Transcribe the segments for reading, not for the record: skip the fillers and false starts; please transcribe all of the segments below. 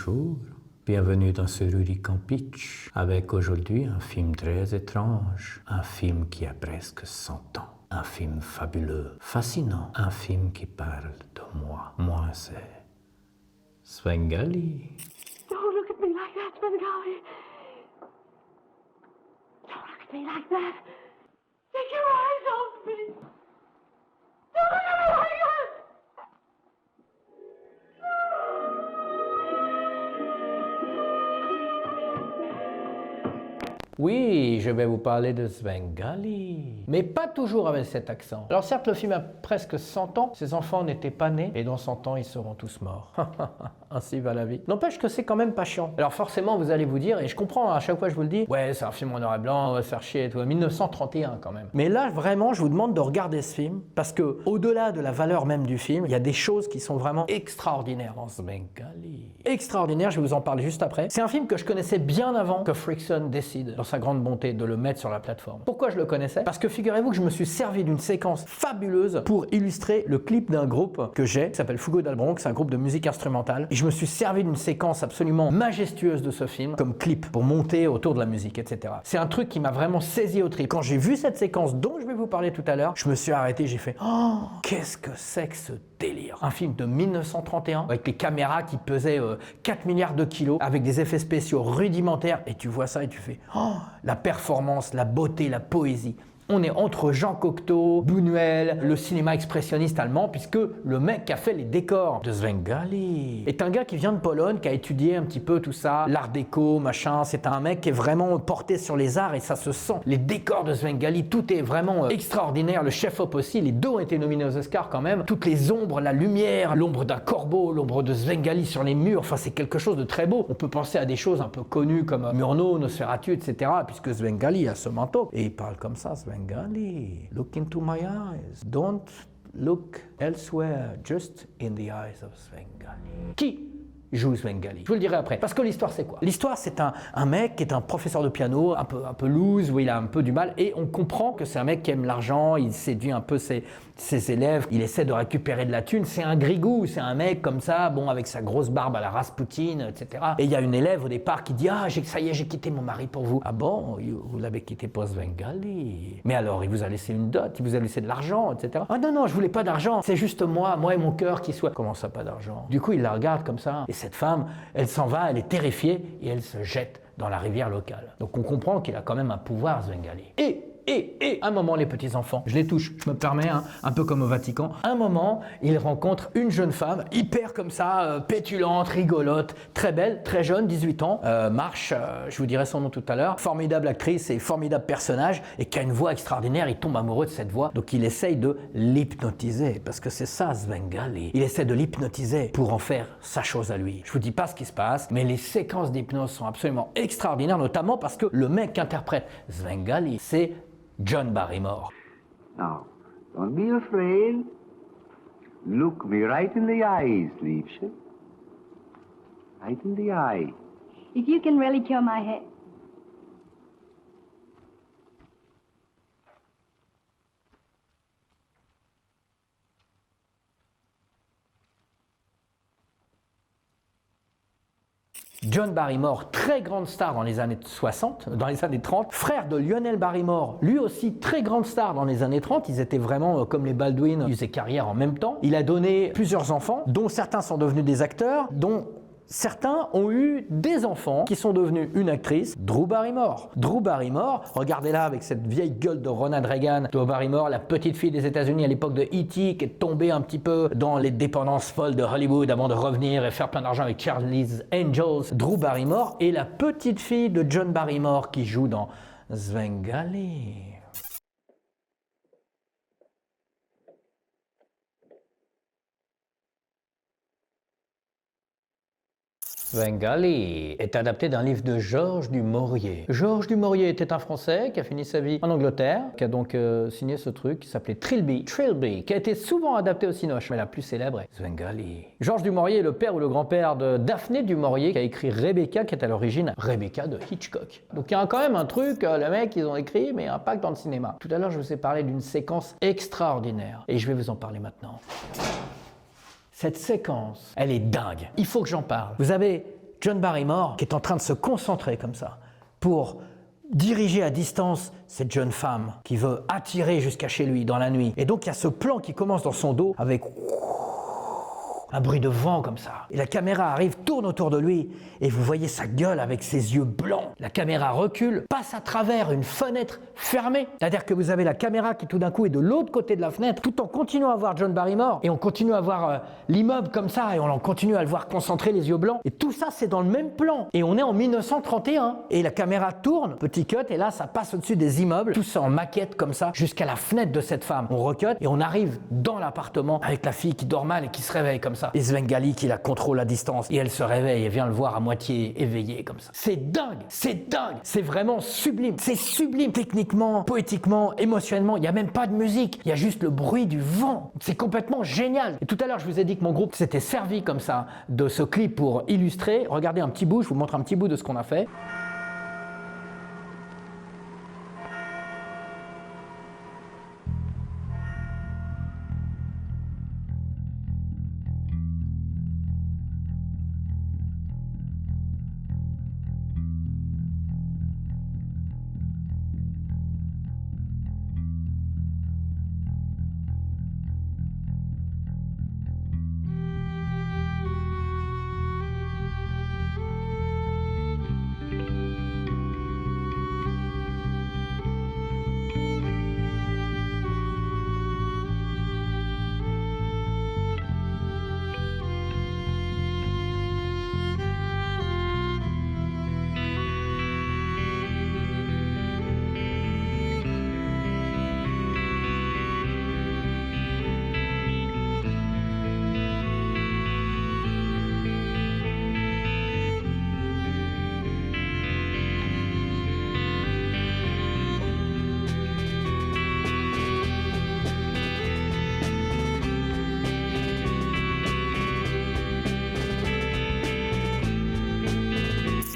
Bonjour, bienvenue dans ce Rurikan Pitch, avec aujourd'hui un film très étrange, un film qui a presque 100 ans, un film fabuleux, fascinant, un film qui parle de moi. Moi, c'est Svengali. Don't look at me like that, Svengali. Don't look at me like that. Take your eyes off me. Don't look at me like that. Oui, je vais vous parler de Svengali, mais pas toujours avec cet accent. Alors certes, le film a presque 100 ans, ses enfants n'étaient pas nés, et dans 100 ans, ils seront tous morts. Ainsi va la vie. N'empêche que c'est quand même pas chiant. Alors forcément, vous allez vous dire, et je comprends, à chaque fois je vous le dis, ouais, c'est un film en noir et blanc, on va se faire chier et tout, 1931 quand même. Mais là, vraiment, je vous demande de regarder ce film, parce que au-delà de la valeur même du film, il y a des choses qui sont vraiment extraordinaires dans Svengali. Extraordinaire, je vais vous en parler juste après. C'est un film que je connaissais bien avant que Frickson décide, dans sa grande bonté, de le mettre sur la plateforme. Pourquoi je le connaissais? Parce que figurez-vous que je me suis servi d'une séquence fabuleuse pour illustrer le clip d'un groupe que j'ai, qui s'appelle Fugo dal Bronx, c'est un groupe de musique instrumentale. Et je me suis servi d'une séquence absolument majestueuse de ce film comme clip pour monter autour de la musique, etc. C'est un truc qui m'a vraiment saisi au trip. Quand j'ai vu cette séquence dont je vais vous parler tout à l'heure, je me suis arrêté, j'ai fait « Oh, qu'est-ce que c'est que ce délire ?» Un film de 1931 avec les caméras qui pesaient 4 milliards de kilos, avec des effets spéciaux rudimentaires, et tu vois ça et tu fais « Oh, la performance, la beauté, la poésie !» On est entre Jean Cocteau, Buñuel, le cinéma expressionniste allemand, puisque le mec qui a fait les décors de Svengali est un gars qui vient de Pologne, qui a étudié un petit peu tout ça, l'art déco, machin. C'est un mec qui est vraiment porté sur les arts et ça se sent. Les décors de Svengali, tout est vraiment extraordinaire. Le chef-op aussi, les deux ont été nominés aux Oscars quand même. Toutes les ombres, la lumière, l'ombre d'un corbeau, l'ombre de Svengali sur les murs, enfin c'est quelque chose de très beau. On peut penser à des choses un peu connues comme Murnau, Nosferatu, etc. Puisque Svengali a ce manteau et il parle comme ça, Svengali. Look into my eyes. Don't look elsewhere. Just in the eyes of Svengali. Qui joue Svengali? Je vous le dirai après. Parce que l'histoire, c'est quoi? L'histoire, c'est un mec qui est un professeur de piano, un peu loose, où il a un peu du mal, et on comprend que c'est un mec qui aime l'argent, il séduit un peu ses élèves, il essaie de récupérer de la thune. C'est un grigou, c'est un mec comme ça, bon, avec sa grosse barbe à la Raspoutine, etc. Et il y a une élève au départ qui dit « Ah, ça y est, j'ai quitté mon mari pour vous. »« Ah bon, vous l'avez quitté pour Svengali. Mais alors, il vous a laissé une dot, il vous a laissé de l'argent, etc. »« Ah non, je voulais pas d'argent, c'est juste moi et mon cœur qui soit... » Comment ça, pas d'argent? Du coup, il la regarde comme ça, et cette femme, elle s'en va, elle est terrifiée, et elle se jette dans la rivière locale. Donc on comprend qu'il a quand même un pouvoir, Svengali. Et un moment, les petits-enfants, je les touche, je me permets, un peu comme au Vatican, un moment, il rencontre une jeune femme, hyper comme ça, pétulante, rigolote, très belle, très jeune, 18 ans, Marche, je vous dirai son nom tout à l'heure, formidable actrice et formidable personnage, et qui a une voix extraordinaire, il tombe amoureux de cette voix, donc il essaye de l'hypnotiser, parce que c'est ça, Svengali. Il essaie de l'hypnotiser pour en faire sa chose à lui. Je vous dis pas ce qui se passe, mais les séquences d'hypnose sont absolument extraordinaires, notamment parce que le mec qui interprète Svengali, c'est John Barrymore. Now, don't be afraid. Look me right in the eyes, Liebchen. Right in the eye. If you can really cure my head. John Barrymore, très grande star dans les années 60, dans les années 30, frère de Lionel Barrymore, lui aussi très grande star dans les années 30, ils étaient vraiment comme les Baldwin, ils faisaient carrière en même temps. Il a donné plusieurs enfants, dont certains sont devenus des acteurs, dont certains ont eu des enfants qui sont devenus une actrice, Drew Barrymore. Drew Barrymore, regardez-la avec cette vieille gueule de Ronald Reagan. Drew Barrymore, la petite fille des États-Unis à l'époque de E.T., qui est tombée un petit peu dans les dépendances folles de Hollywood avant de revenir et faire plein d'argent avec Charlie's Angels. Drew Barrymore est la petite fille de John Barrymore qui joue dans Svengali. Svengali est adapté d'un livre de Georges du Maurier. Georges du Maurier était un Français qui a fini sa vie en Angleterre, qui a donc signé ce truc qui s'appelait Trilby, qui a été souvent adapté au Cinoche, mais la plus célèbre est Svengali. Georges du Maurier est le père ou le grand-père de Daphné du Maurier, qui a écrit Rebecca, qui est à l'origine Rebecca de Hitchcock. Donc il y a quand même un truc, les mecs ils ont écrit, mais un pack dans le cinéma. Tout à l'heure je vous ai parlé d'une séquence extraordinaire, et je vais vous en parler maintenant. Cette séquence, elle est dingue. Il faut que j'en parle. Vous avez John Barrymore qui est en train de se concentrer comme ça pour diriger à distance cette jeune femme qui veut attirer jusqu'à chez lui dans la nuit. Et donc il y a ce plan qui commence dans son dos avec un bruit de vent comme ça. Et la caméra arrive, tourne autour de lui, et vous voyez sa gueule avec ses yeux blancs. La caméra recule, passe à travers une fenêtre fermée. C'est-à-dire que vous avez la caméra qui tout d'un coup est de l'autre côté de la fenêtre, tout en continuant à voir John Barrymore, et on continue à voir l'immeuble comme ça, et on continue à le voir concentrer les yeux blancs. Et tout ça, c'est dans le même plan. Et on est en 1931. Et la caméra tourne, petit cut, et là, ça passe au-dessus des immeubles, tout ça en maquette comme ça, jusqu'à la fenêtre de cette femme. On recut, et on arrive dans l'appartement avec la fille qui dort mal et qui se réveille comme ça. Et Svengali qui la contrôle à distance. Et elle se réveille et vient le voir à moitié éveillée comme ça. C'est dingue, c'est dingue, c'est vraiment sublime. C'est sublime techniquement, poétiquement, émotionnellement. Il n'y a même pas de musique, il y a juste le bruit du vent. C'est complètement génial. Et tout à l'heure, je vous ai dit que mon groupe s'était servi comme ça de ce clip pour illustrer. Regardez un petit bout, je vous montre un petit bout de ce qu'on a fait.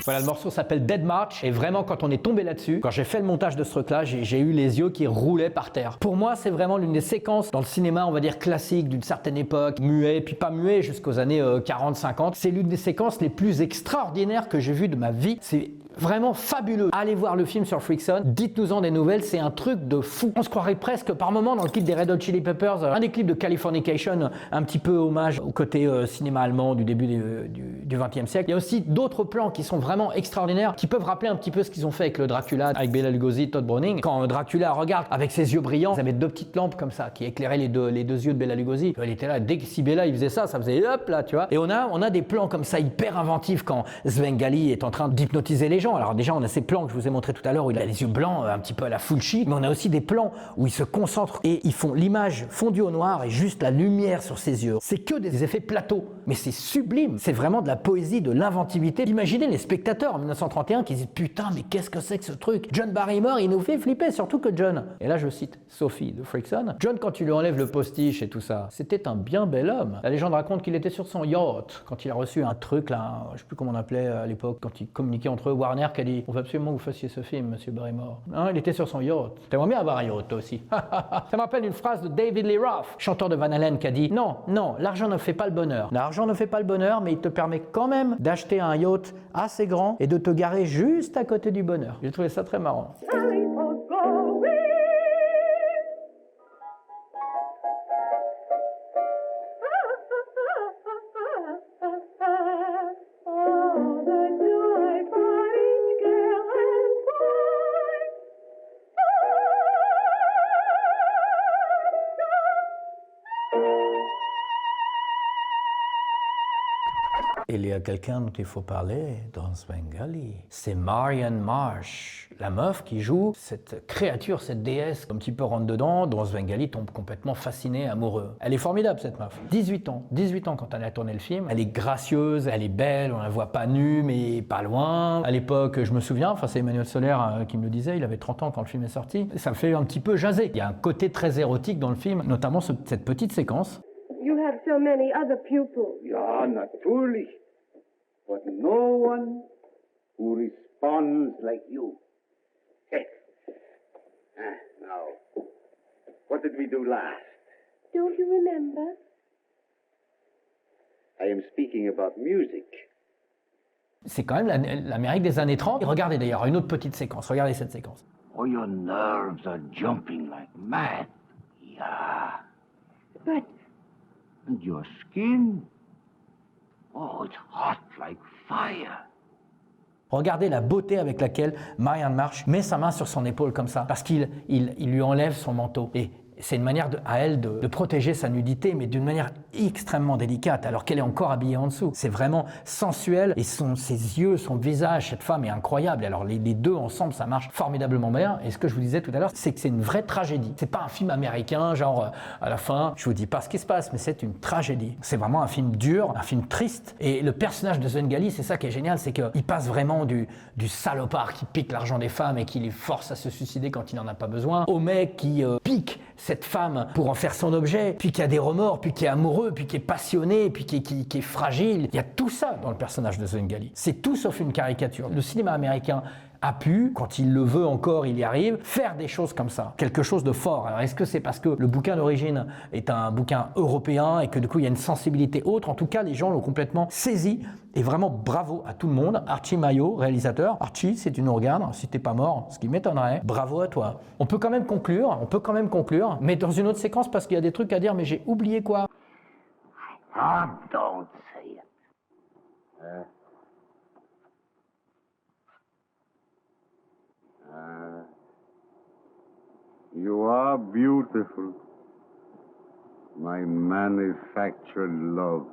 Voilà, le morceau s'appelle Dead March et vraiment quand on est tombé là-dessus, quand j'ai fait le montage de ce truc-là, j'ai eu les yeux qui roulaient par terre. Pour moi, c'est vraiment l'une des séquences dans le cinéma, on va dire classique d'une certaine époque, muet, puis pas muet jusqu'aux années 40-50. C'est l'une des séquences les plus extraordinaires que j'ai vues de ma vie. C'est vraiment fabuleux. Allez voir le film sur Freakson, dites-nous-en des nouvelles, c'est un truc de fou. On se croirait presque par moment dans le clip des Red Hot Chili Peppers, un des clips de Californication, un petit peu hommage au côté cinéma allemand du début du XXe siècle. Il y a aussi d'autres plans qui sont vraiment extraordinaires, qui peuvent rappeler un petit peu ce qu'ils ont fait avec le Dracula, avec Bela Lugosi, Todd Browning. Quand Dracula regarde avec ses yeux brillants, ils avaient deux petites lampes comme ça qui éclairaient les deux yeux de Bela Lugosi. Elle était là, dès que si Bela il faisait ça, ça faisait hop là, tu vois. Et on a des plans comme ça hyper inventifs quand Svengali est en train d'hypnotiser les gens. Alors déjà, on a ces plans que je vous ai montrés tout à l'heure où il a les yeux blancs, un petit peu à la Fulci, mais on a aussi des plans où il se concentre et ils font l'image fondue au noir et juste la lumière sur ses yeux. C'est que des effets plateaux, mais c'est sublime. C'est vraiment de la poésie, de l'inventivité. Imaginez les spectateurs en 1931 qui disent « Putain, mais qu'est-ce que c'est que ce truc ?» John Barrymore, il nous fait flipper, surtout que John, et là je cite Sophie de Freakson, John, quand tu lui enlèves le postiche et tout ça, c'était un bien bel homme. La légende raconte qu'il était sur son yacht quand il a reçu un truc là, je sais plus comment on appelait à l'époque, quand ils communiquaient entre eux, Warner qui a dit « On veut absolument que vous fassiez ce film, monsieur Barrymore. » Hein, il était sur son yacht. T'aimerais bien avoir un yacht toi aussi. Ça me rappelle une phrase de David Lee Roth, chanteur de Van Halen, qui a dit « Non, non, l'argent ne fait pas le bonheur. L'argent ne fait pas le bonheur, mais il te permet quand même d'acheter un yacht assez grand et de te garer juste à côté du bonheur. » J'ai trouvé ça très marrant. Il y a quelqu'un dont il faut parler dans Svengali. C'est Marion Marsh, la meuf qui joue cette créature, cette déesse, un petit peu rentre dedans, dont Svengali tombe complètement fasciné, amoureux. Elle est formidable cette meuf. 18 ans quand elle a tourné le film. Elle est gracieuse, elle est belle, on la voit pas nue, mais pas loin. À l'époque, je me souviens, enfin c'est Emmanuel Solaire qui me le disait, il avait 30 ans quand le film est sorti. Ça me fait un petit peu jaser. Il y a un côté très érotique dans le film, notamment cette petite séquence. You have so many other pupils. Ja, natürlich. But no one who responds like you. Now, what did we do last? Don't you remember? I am speaking about music. C'est quand même l'Amérique des années 30. Et regardez d'ailleurs une autre petite séquence. Regardez cette séquence. Oh, your nerves are jumping like mad. Yeah. But And your skin? Oh, it's hot like fire. Regardez la beauté avec laquelle Marianne Marsh met sa main sur son épaule comme ça, parce qu'il lui enlève son manteau. Et c'est une manière à elle de protéger sa nudité, mais d'une manière extrêmement délicate, alors qu'elle est encore habillée en dessous. C'est vraiment sensuel, et ses yeux, son visage, cette femme est incroyable. Et alors les deux ensemble, ça marche formidablement bien. Et ce que je vous disais tout à l'heure, c'est que c'est une vraie tragédie. C'est pas un film américain, genre à la fin, je vous dis pas ce qui se passe, mais c'est une tragédie. C'est vraiment un film dur, un film triste. Et le personnage de Svengali, c'est ça qui est génial, c'est qu'il passe vraiment du salopard qui pique l'argent des femmes et qui les force à se suicider quand il n'en a pas besoin, au mec qui pique cette femme pour en faire son objet, puis qui a des remords, puis qui est amoureux, puis qui est passionné, puis qui est fragile. Il y a tout ça dans le personnage de Svengali. C'est tout sauf une caricature. Le cinéma américain a pu, quand il le veut encore, il y arrive, faire des choses comme ça, quelque chose de fort. Alors est-ce que c'est parce que le bouquin d'origine est un bouquin européen et que du coup il y a une sensibilité autre? En tout cas, les gens l'ont complètement saisi, et vraiment bravo à tout le monde. Archie Maillot, réalisateur. Archie, si tu nous regardes, si t'es pas mort, ce qui m'étonnerait, bravo à toi. On peut quand même conclure, mais dans une autre séquence parce qu'il y a des trucs à dire, mais j'ai oublié quoi. Ah, don't say it. You are beautiful, my manufactured love.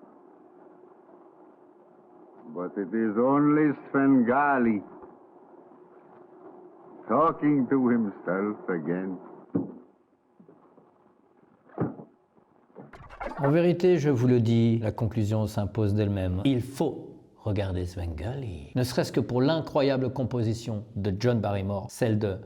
But it is only Svengali talking to himself again. En vérité, je vous le dis, la conclusion s'impose d'elle-même. Il faut regarder Svengali. Ne serait-ce que pour l'incroyable composition de John Barrymore, celle de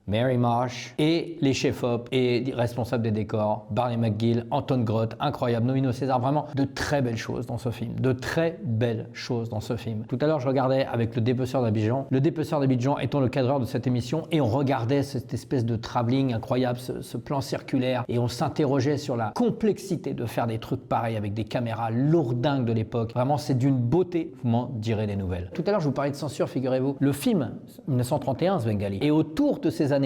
Mary Marsh et les chefs-op et responsables des décors, Barney McGill, Anton Groth, incroyable, nominé au César, vraiment de très belles choses dans ce film, de très belles choses dans ce film. Tout à l'heure, je regardais avec le dépeceur d'Abidjan, le dépeceur d'Abidjan étant le cadreur de cette émission, et on regardait cette espèce de travelling incroyable, ce plan circulaire, et on s'interrogeait sur la complexité de faire des trucs pareils avec des caméras lourdingues de l'époque. Vraiment, c'est d'une beauté, vous m'en direz des nouvelles. Tout à l'heure, je vous parlais de censure, figurez-vous. Le film 1931, Svengali, et autour de ces années-là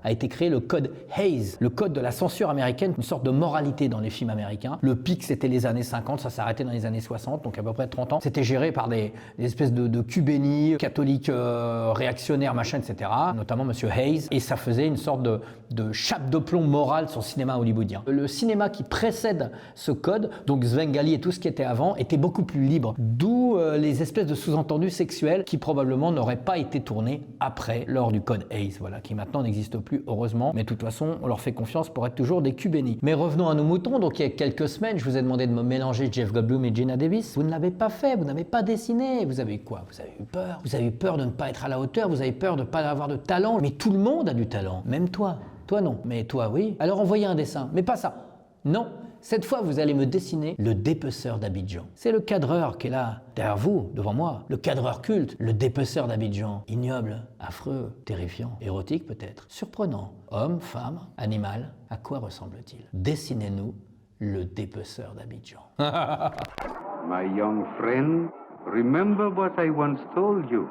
a été créé le code Hays, le code de la censure américaine, une sorte de moralité dans les films américains. Le pic, c'était les années 50, ça s'arrêtait dans les années 60, donc à peu près 30 ans. C'était géré par des espèces de cubénis, catholiques réactionnaires, machin, etc. Notamment Monsieur Hays, et ça faisait une sorte de chape de plomb morale sur le cinéma hollywoodien. Le cinéma qui précède ce code, donc Svengali et tout ce qui était avant, était beaucoup plus libre. D'où les espèces de sous-entendus sexuels qui probablement n'auraient pas été tournés après, lors du code Hays, voilà, qui maintenant n'existe plus, heureusement, mais de toute façon, on leur fait confiance pour être toujours des cubénis. Mais revenons à nos moutons. Donc il y a quelques semaines, je vous ai demandé de me mélanger Jeff Goldblum et Gina Davis. Vous ne l'avez pas fait, vous n'avez pas dessiné. Vous avez eu quoi? Vous avez eu peur. Vous avez eu peur de ne pas être à la hauteur, vous avez peur de ne pas avoir de talent. Mais tout le monde a du talent, même toi. Toi non, mais toi oui. Alors envoyez un dessin, mais pas ça. Non. Cette fois, vous allez me dessiner le dépeceur d'Abidjan. C'est le cadreur qui est là, derrière vous, devant moi. Le cadreur culte, le dépeceur d'Abidjan. Ignoble, affreux, terrifiant, érotique peut-être, surprenant. Homme, femme, animal, à quoi ressemble-t-il? Dessinez-nous le dépeceur d'Abidjan. My young friend, remember what I once told you.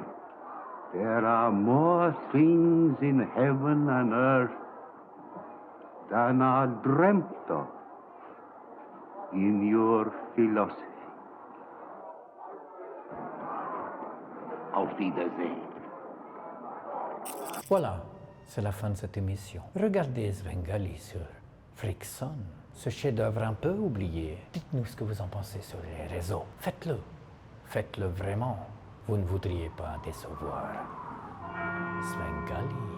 There are more things in heaven and earth than are dreamt of in your philosophy. Auf Wiedersehen. Voilà, c'est la fin de cette émission. Regardez Svengali sur Frickson, ce chef-d'œuvre un peu oublié. Dites-nous ce que vous en pensez sur les réseaux. Faites-le. Faites-le vraiment. Vous ne voudriez pas décevoir Svengali.